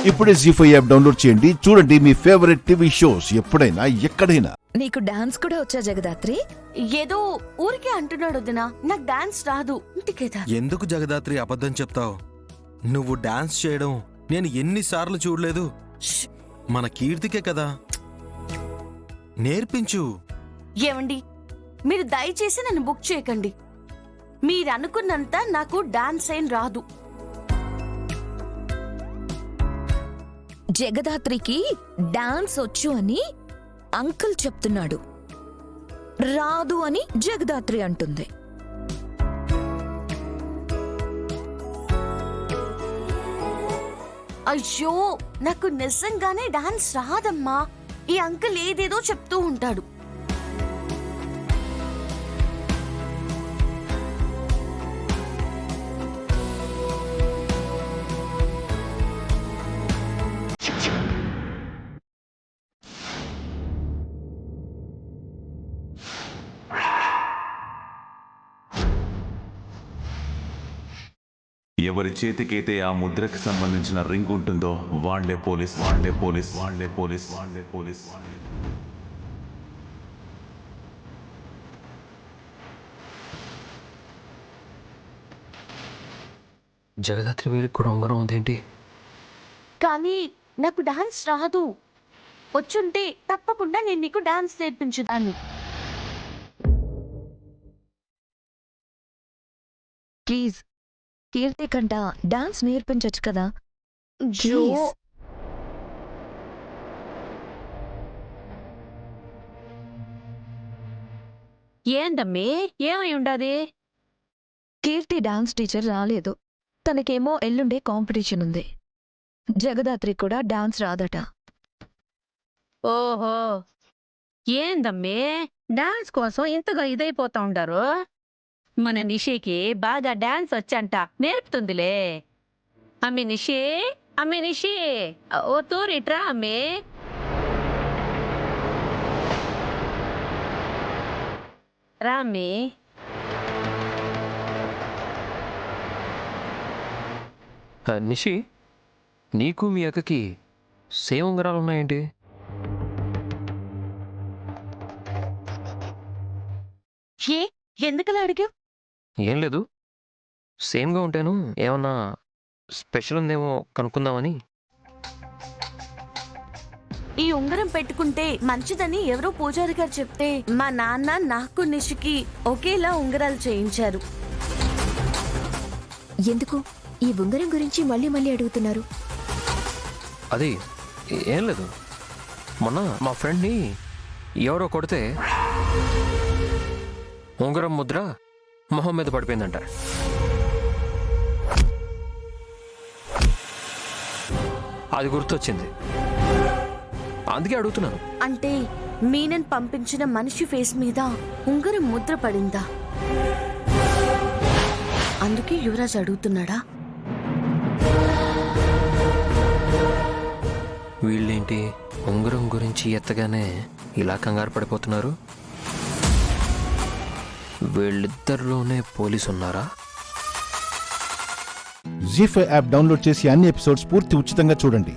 ఇప్పుడే జీ5 app download చేయండి. చూడండి మీ ఫేవరెట్ టీవీ షోస్ ఎప్పుడైనా ఎక్కడైనా. నీకు డాన్స్ కూడా వచ్చా జగదాత్రి? ఏదో ఊరికే అంటున్నాడు వదినా, నాకు డాన్స్ రాదు ఇంటికేదా. ఎందుకు జగదాత్రి అబద్ధం చెప్తావు? నువ్వు డాన్స్ చేయడం నేను ఎన్నిసార్లు చూడలేదు. మన కీర్తికే కదా, నేర్పించు. ఏమండి, మీరు దయచేసి నన్ను బుక్ చేయకండి. మీరు అనుకున్నంత నాకు డాన్స్ ఏం రాదు. జగదాత్రికి డాన్స్ వచ్చు అని అంకుల్ చెప్తున్నాడు, రాదు అని జగదాత్రి అంటుంది. అయ్యో, నాకు నిజంగానే డాన్స్ రాదమ్మా. ఈ అంకుల్ ఏదేదో చెప్తూ ఉంటాడు. ఎవరి చేతికైతే ఆ ముద్రకి సంబంధించిన రింగ్ ఉంటుందో వాళ్లే పోలీస్, వాళ్లే పోలీస్, వాళ్లే పోలీస్, వాళ్లే పోలీస్. జగదాత్రి వీరికి కూడా ఉంగరం ఉందేంటి? కానీ నాకు డాన్స్ రాదు. వచ్చుంటే తప్పకుండా నేను నీకు డాన్స్ నేర్పించుదాన్ని. ప్లీజ్ కీర్తి కంట డాన్స్ నేర్పించచ్చు కదా. అయ్యో, ఏందమ్మి, ఏమై ఉండాది? కీర్తి డాన్స్ టీచర్ రాలేదు. తనకేమో ఎల్లుండే కాంపిటీషన్ ఉంది. జగదాత్రి కూడా డాన్స్ రాదట. ఓహో, ఏందమ్మి డాన్స్ కోసం ఇంతగా ఇదైపోతా ఉండారు? మన నిషికి బాగా డాన్స్ వచ్చంట, నేర్పుతుందిలే. అమ్మి నిషి, అమ్మి నిషి, ఓ తూరిట్రా అమ్మి. రామ్మి. నిషి, నీకు మీ అక్కకి సేమ్ ఉంగరాలు ఉన్నాయేంటి? ఎందుకలా అడిగావు? ఏం లేదు, సేమ్గా ఉంటాను, ఏమన్నా స్పెషల్ ఉందేమో కనుక్కుందామని. ఈ ఉంగరం పెట్టుకుంటే మంచిదని ఎవరో పూజారి గారు చెప్తే మా నాన్న నాకు నిషికి ఒకేలా ఉంగరాలు చేయించారు. ఎందుకు ఈ ఉంగరం గురించి మళ్ళీ మళ్ళీ అడుగుతున్నారు? అది ఏం లేదు, మొన్న మా ఫ్రెండ్ని ఎవరో కొడితే ఉంగరం ముద్ర మొహం మీద పడిపోయిందంట. అది గుర్తొచ్చింది, అందుకే అడుగుతున్నాను. అంటే మీనన్ పంపించిన మనిషి ఫేస్ మీద ఉంగరం ముద్ర పడిందా? అందుకే యువరాజ్ అడుగుతున్నాడా? వీళ్ళేంటి ఉంగరం గురించి ఎత్తగానే ఇలా కంగారు పడిపోతున్నారు? వీళ్ళిద్దరిలోనే పోలీసు ఉన్నారా? జీ5 యాప్ డౌన్లోడ్ చేసి అన్ని ఎపిసోడ్స్ పూర్తి ఉచితంగా చూడండి.